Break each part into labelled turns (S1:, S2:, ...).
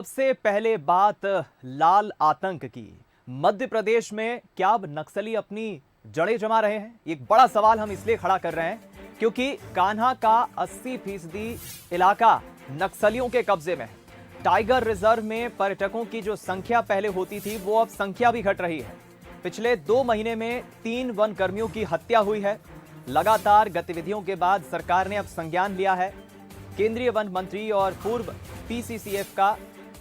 S1: सबसे पहले बात लाल आतंक की। मध्य प्रदेश में क्या अब नक्सली अपनी जड़ें जमा रहे हैं? एक बड़ा सवाल हम इसलिए खड़ा कर रहे हैं क्योंकि कान्हा का 80% इलाका नक्सलियों के कब्जे में है। टाइगर रिजर्व में पर्यटकों की जो संख्या पहले होती थी वो अब संख्या भी घट रही है। पिछले 2 महीने में 3 वन कर्मियों की हत्या हुई है। लगातार गतिविधियों के बाद सरकार ने अब संज्ञान लिया है। केंद्रीय वन मंत्री और पूर्व पीसीसीएफ का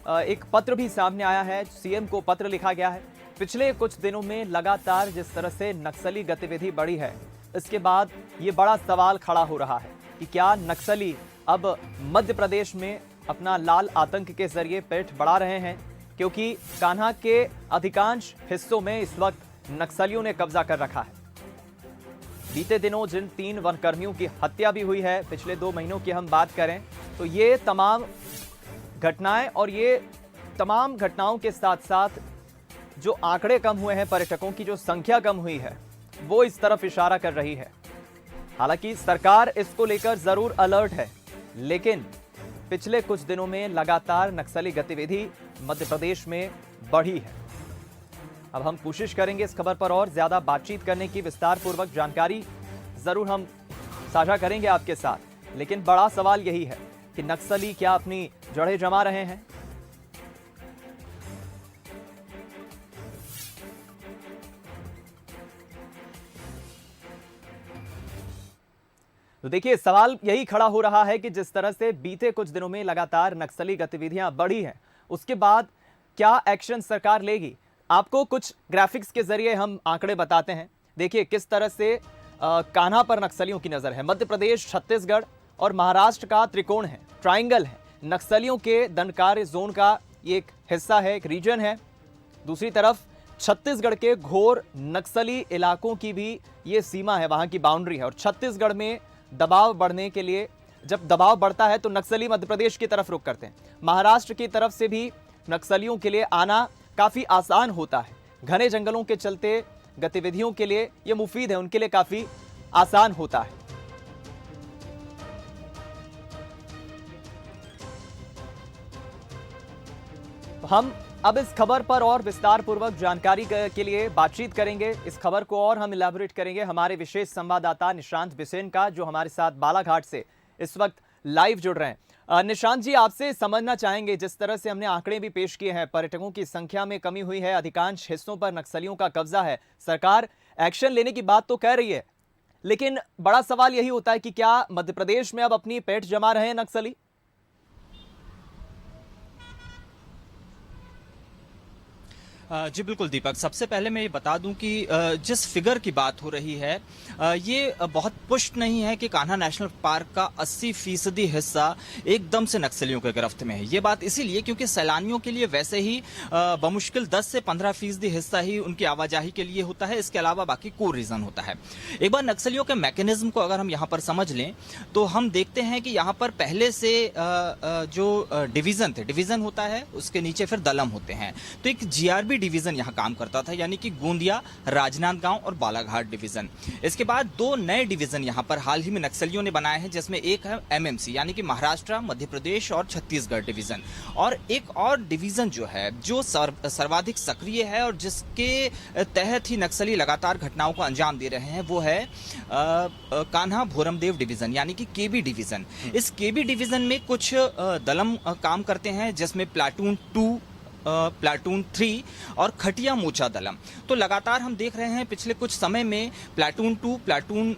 S1: एक पत्र भी सामने आया है। सीएम को पत्र लिखा गया है। पिछले कुछ दिनों में लगातार जिस तरह से नक्सली गतिविधि बढ़ी है, इसके बाद ये बड़ा सवाल खड़ा हो रहा है कि क्या नक्सली अब मध्य प्रदेश में अपना लाल आतंक के जरिए पेट बढ़ा रहे हैं, क्योंकि कान्हा के अधिकांश हिस्सों में इस वक्त नक्सलियों ने कब्जा कर रखा है। बीते दिनों जिन 3 वनकर्मियों की हत्या भी हुई है, पिछले 2 महीनों की हम बात करें तो ये तमाम घटनाएं और ये तमाम घटनाओं के साथ साथ जो आंकड़े कम हुए हैं, पर्यटकों की जो संख्या कम हुई है, वो इस तरफ इशारा कर रही है। हालांकि सरकार इसको लेकर जरूर अलर्ट है, लेकिन पिछले कुछ दिनों में लगातार नक्सली गतिविधि मध्य प्रदेश में बढ़ी है। अब हम कोशिश करेंगे इस खबर पर और ज्यादा बातचीत करने की, विस्तार पूर्वक जानकारी जरूर हम साझा करेंगे आपके साथ, लेकिन बड़ा सवाल यही है कि नक्सली क्या अपनी जड़ें जमा रहे हैं? तो देखिए, सवाल यही खड़ा हो रहा है कि जिस तरह से बीते कुछ दिनों में लगातार नक्सली गतिविधियां बढ़ी हैं, उसके बाद क्या एक्शन सरकार लेगी? आपको कुछ ग्राफिक्स के जरिए हम आंकड़े बताते हैं। देखिए किस तरह से कान्हा पर नक्सलियों की नजर है। मध्य प्रदेश, छत्तीसगढ़ और महाराष्ट्र का त्रिकोण है, ट्रायंगल है। नक्सलियों के दंडकार्य जोन का ये एक हिस्सा है, एक रीजन है। दूसरी तरफ छत्तीसगढ़ के घोर नक्सली इलाकों की भी ये सीमा है, वहां की बाउंड्री है। और छत्तीसगढ़ में दबाव बढ़ने के लिए, जब दबाव बढ़ता है तो नक्सली मध्य प्रदेश की तरफ रुख करते हैं। महाराष्ट्र की तरफ से भी नक्सलियों के लिए आना काफी आसान होता है। घने जंगलों के चलते गतिविधियों के लिए यह मुफीद है, उनके लिए काफी आसान होता है। हम अब इस खबर पर और विस्तार पूर्वक जानकारी के लिए बातचीत करेंगे। इस खबर को और हम इलैबोरेट करेंगे हमारे विशेष संवाददाता निशांत बिसेन का, जो हमारे साथ बालाघाट से इस वक्त लाइव जुड़ रहे हैं। निशांत जी, आपसे समझना चाहेंगे, जिस तरह से हमने आंकड़े भी पेश किए हैं, पर्यटकों की संख्या में कमी हुई है, अधिकांश हिस्सों पर नक्सलियों का कब्जा है, सरकार एक्शन लेने की बात तो कह रही है, लेकिन बड़ा सवाल यही होता है कि क्या मध्य प्रदेश में अब अपनी पेट जमा रहे हैं नक्सली?
S2: जी बिल्कुल दीपक, सबसे पहले मैं ये बता दूं कि जिस फिगर की बात हो रही है ये बहुत पुष्ट नहीं है कि कान्हा नेशनल पार्क का 80% हिस्सा एकदम से नक्सलियों के गिरफ्त में है। ये बात इसीलिए क्योंकि सैलानियों के लिए वैसे ही बमुश्किल 10 से 15% हिस्सा ही उनकी आवाजाही के लिए होता है। इसके अलावा बाकी कोई रीजन होता है। एक बार नक्सलियों के मैकेनिज्म को अगर हम यहाँ पर समझ लें तो हम देखते हैं कि यहाँ पर पहले से जो डिवीजन होता है, उसके नीचे फिर दलम होते हैं। तो एक जीआरबी डिवीजन यहां काम करता था, यानी कि गोंदिया, राजनांदगांव और बालाघाट डिवीजन। इसके बाद 2 नए डिवीजन यहां पर हाल ही में नक्सलियों ने बनाए हैं, जिसमें एक है एमएमसी यानी कि महाराष्ट्र, मध्य प्रदेश और छत्तीसगढ़ डिवीजन, और एक और डिवीजन जो है जो सर्वाधिक सक्रिय है और जिसके तहत ही नक्सली लगातार घटनाओं को अंजाम दे रहे हैं, वो है कान्हा भोरमदेव डिवीजन यानी कि केबी डिवीजन। इस केबी डिवीजन में कुछ दलम काम करते हैं, जिसमें प्लाटून 2, प्लाटून 3 और खटिया मोचा दलम। तो लगातार हम देख रहे हैं पिछले कुछ समय में प्लाटून 2, प्लाटून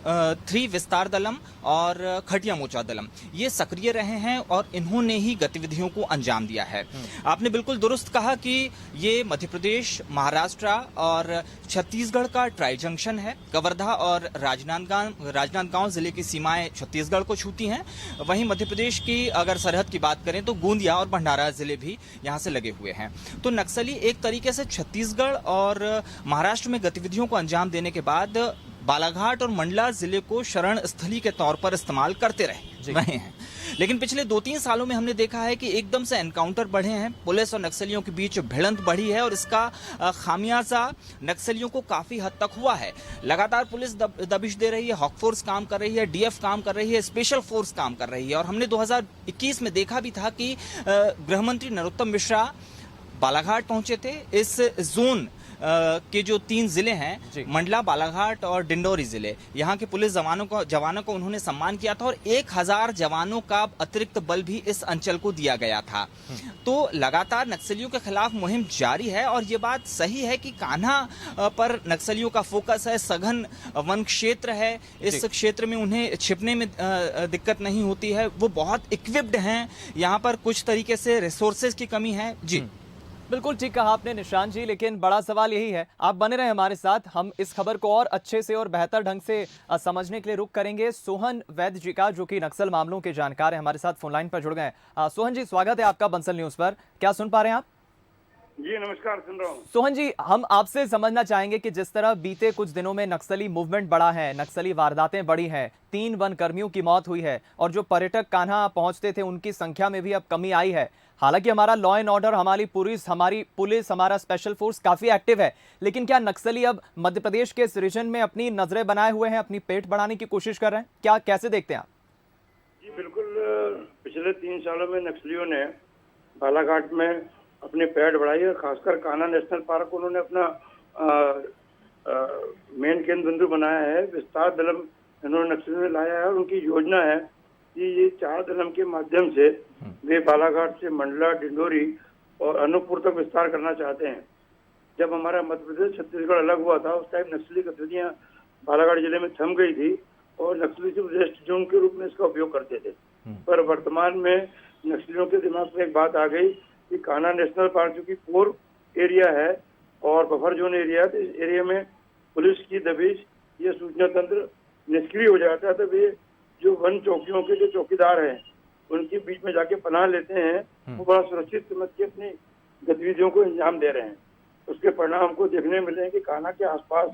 S2: 3 विस्तार दलम और खटिया मोचा दलम ये सक्रिय रहे हैं और इन्होंने ही गतिविधियों को अंजाम दिया है। आपने बिल्कुल दुरुस्त कहा कि ये मध्य प्रदेश, महाराष्ट्र और छत्तीसगढ़ का ट्राई जंक्शन है। कवर्धा और राजनांदगांव जिले की सीमाएं छत्तीसगढ़ को छूती हैं। वहीं मध्य प्रदेश की अगर सरहद की बात करें तो गोंदिया और भंडारा जिले भी यहां से लगे हुए हैं। तो नक्सली एक तरीके से छत्तीसगढ़ और महाराष्ट्र में गतिविधियों को अंजाम देने के बाद बालाघाट और मंडला जिले को शरण स्थली के तौर पर इस्तेमाल करते रहे हैं। लेकिन पिछले 2-3 सालों में हमने देखा है कि एकदम से एनकाउंटर बढ़े हैं, पुलिस और नक्सलियों के बीच भिड़ंत बढ़ी है और इसका खामियाजा नक्सलियों को काफी हद तक हुआ है। लगातार पुलिस दबिश दे रही है, हॉक फोर्स काम कर रही है, डीएफ काम कर रही है, स्पेशल फोर्स काम कर रही है। और हमने 2021 में देखा भी था कि गृह मंत्री नरोत्तम मिश्रा बालाघाट पहुंचे थे। इस जोन के जो 3 जिले हैं, मंडला, बालाघाट और डिंडोरी जिले, यहाँ के पुलिस जवानों को उन्होंने सम्मान किया था और 1000 जवानों का अतिरिक्त बल भी इस अंचल को दिया गया था। तो लगातार नक्सलियों के खिलाफ मुहिम जारी है और ये बात सही है कि कान्हा पर नक्सलियों का फोकस है, सघन वन क्षेत्र है, इस क्षेत्र में उन्हें छिपने में दिक्कत नहीं होती है, वो बहुत इक्विप्ड हैं, यहाँ पर कुछ तरीके से रिसोर्सेज की कमी है। जी
S1: बिल्कुल ठीक कहा आपने निशांत जी, लेकिन बड़ा सवाल यही है, आप बने रहे हमारे साथ, हम इस खबर को और अच्छे से और बेहतर ढंग से समझने के लिए रुख करेंगे सोहन वैद्य जी का, जो कि नक्सल मामलों के जानकार हैं, हमारे साथ फोन लाइन पर जुड़ गए हैं। सोहन जी, स्वागत है आपका बंसल न्यूज पर। क्या सुन पा रहे हैं आप?
S3: जी नमस्कार, सुन रहा हूँ।
S1: सोहन जी, हम आपसे समझना चाहेंगे कि जिस तरह बीते कुछ दिनों में नक्सली मूवमेंट बढ़ा है, नक्सली वारदातें बढ़ी हैं, 3 वन कर्मियों की मौत हुई है और जो पर्यटक कान्हा पहुंचते थे उनकी संख्या में भी अब कमी आई है। हालांकि हमारा लॉ एंड ऑर्डर, हमारी पुलिस, हमारा स्पेशल फोर्स काफी एक्टिव है, लेकिन क्या नक्सली अब मध्य प्रदेश के इस रीजन में अपनी नजरें बनाए हुए हैं, अपनी पेठ बढ़ाने की कोशिश कर रहे हैं? क्या, कैसे देखते हैं आप?
S3: जी बिल्कुल, पिछले 3 सालों में नक्सलियों ने बालाघाट में अपने पैठ बढ़ाई है। खासकर कान्हा नेशनल पार्क को उन्होंने अपना मेन केंद्र बिंदु बनाया है। विस्तार दलम इन्होंने नक्सलियों ने लाया है और उनकी योजना है कि ये 4 दलम के माध्यम से वे बालाघाट से मंडला, डिंडोरी और अनूपपुर तक विस्तार करना चाहते हैं। जब हमारा मध्य प्रदेश छत्तीसगढ़ अलग हुआ था, उस टाइम नक्सली गतिविधियां बालाघाट जिले में थम गई थी और नक्सली सिर्फ रेस्ट जोन के रूप में इसका उपयोग करते थे। पर वर्तमान में नक्सलियों के दिमाग में एक बात आ गई कि कान्हा नेशनल पार्क जो कि कोर एरिया है और बफर जोन एरिया है, तो इस एरिया में पुलिस की दबिश, ये सूचना तंत्र निष्क्रिय हो जाता है। तो वे जो वन चौकियों के जो चौकीदार हैं उनके बीच में जाके पनाह लेते हैं, वो बड़ा सुरक्षित समझ के अपनी गतिविधियों को अंजाम दे रहे हैं। उसके परिणाम हमको देखने मिले हैं कि कान्हा के आसपास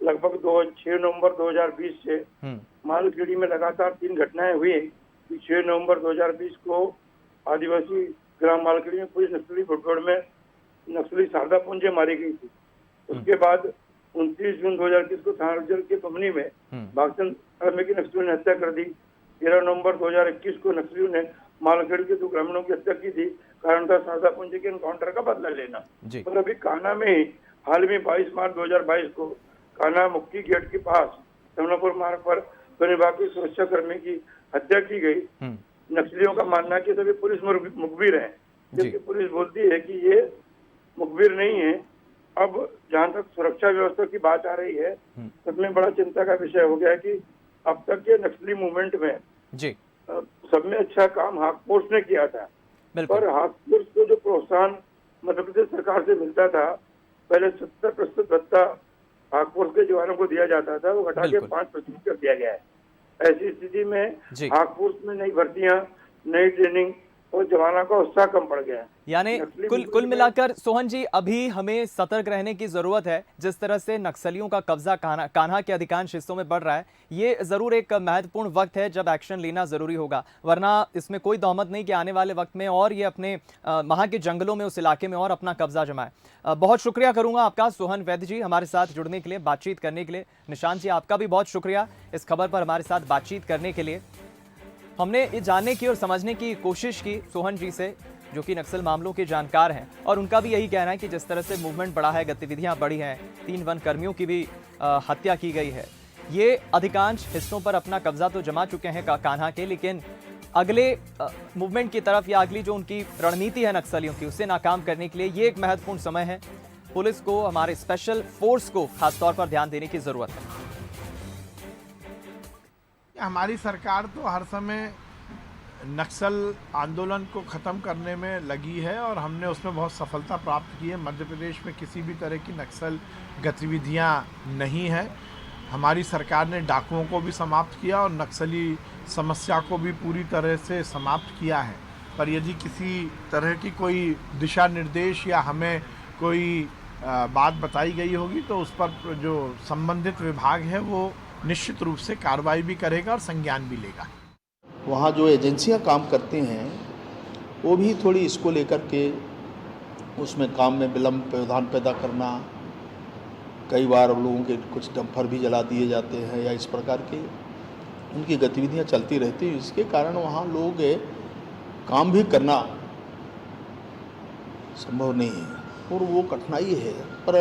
S3: लगभग 6 नवंबर 2020 से मालखेड़ी में लगातार 3 घटनाएं हुई। 6 नवंबर 2020 को आदिवासी ग्राम मालखेड़ी में पुलिस नक्सली मुठभेड़ में नक्सली शारदा पुंजे मारी गई थी। उसके बाद 29 जून 2021 को थाना के बमनी में भागचंद की नक्सलियों ने हत्या कर दी। 13 नवंबर 2021 को नक्सलियों ने मालखेड़ी के 2 ग्रामीणों की हत्या की थी। कारण था शारदा पुंजे के एनकाउंटर का बदला लेना। और अभी कान्हा में ही हाल में 22 मार्च 2022 को कान्हा मुक्ति गेट के पास समनापुर मार्ग पर वन विभाग के सुरक्षा कर्मी की हत्या की गई। नक्सलियों का मानना है कि सभी पुलिस मुखबिर है, जबकि पुलिस बोलती है कि ये मुखबिर नहीं है। अब जहाँ तक सुरक्षा व्यवस्था की बात आ रही है, सबमें बड़ा चिंता का विषय हो गया है कि अब तक के नक्सली मूवमेंट में सब में अच्छा काम हाक फोर्स ने किया था, पर हाक फोर्स को जो प्रोत्साहन मध्य प्रदेश सरकार से मिलता था, पहले 70% भत्ता हाक फोर्स के जवानों को दिया जाता था, वो घटा के 5% कर दिया गया है। ऐसी स्थिति में हाक फोर्स में नई भर्तियां, नई ट्रेनिंग और जवानों का उत्साह कम पड़ गया है।
S1: यानी कुल मिलाकर सोहन जी, अभी हमें सतर्क रहने की जरूरत है। जिस तरह से नक्सलियों का कब्जा कान्हा के अधिकांश हिस्सों में बढ़ रहा है, ये जरूर एक महत्वपूर्ण वक्त है जब एक्शन लेना जरूरी होगा, वरना इसमें कोई तहमत नहीं कि आने वाले वक्त में और ये अपने वहां के जंगलों में, उस इलाके में और अपना कब्जा जमाए। बहुत शुक्रिया करूंगा आपका सोहन वैद्य जी, हमारे साथ जुड़ने के लिए, बातचीत करने के लिए। निशांत जी, आपका भी बहुत शुक्रिया इस खबर पर हमारे साथ बातचीत करने के लिए। हमने ये जानने की और समझने की कोशिश की सोहन जी से, जो कि नक्सल मामलों के जानकार हैं, और उनका भी यही कहना है कि जिस तरह से मूवमेंट बढ़ा है, गतिविधियां बढ़ी हैं, 3 वन कर्मियों की भी हत्या की गई है, ये अधिकांश हिस्सों पर अपना कब्जा तो जमा चुके हैं कान्हा के, लेकिन अगले मूवमेंट की तरफ या अगली जो उनकी रणनीति है नक्सलियों की, उसे नाकाम करने के लिए ये एक महत्वपूर्ण समय है। पुलिस को, हमारे स्पेशल फोर्स को खासतौर पर ध्यान देने की जरूरत है।
S4: हमारी सरकार तो हर समय नक्सल आंदोलन को ख़त्म करने में लगी है और हमने उसमें बहुत सफलता प्राप्त की है। मध्य प्रदेश में किसी भी तरह की नक्सल गतिविधियां नहीं है। हमारी सरकार ने डाकुओं को भी समाप्त किया और नक्सली समस्या को भी पूरी तरह से समाप्त किया है। पर यदि किसी तरह की कोई दिशा निर्देश या हमें कोई बात बताई गई होगी तो उस पर जो संबंधित विभाग है वो निश्चित रूप से कार्रवाई भी करेगा और संज्ञान भी लेगा।
S5: वहाँ जो एजेंसियाँ काम करती हैं वो भी थोड़ी इसको लेकर के उसमें काम में विलम्ब व्यवधान पैदा करना, कई बार लोगों के कुछ डंपर भी जला दिए जाते हैं या इस प्रकार के उनकी गतिविधियां चलती रहती हैं, इसके कारण वहाँ लोग काम भी करना संभव नहीं है और वो कठिनाई है। पर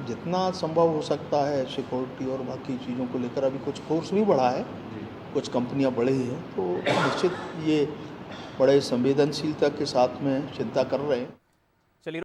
S5: जितना संभव हो सकता है सिक्योरिटी और बाकी चीज़ों को लेकर अभी कुछ फोर्स भी बढ़ा है, कुछ कंपनियां बढ़ी हैं, तो निश्चित ये बड़े संवेदनशीलता के साथ में चिंता कर रहे हैं।
S1: चलिए।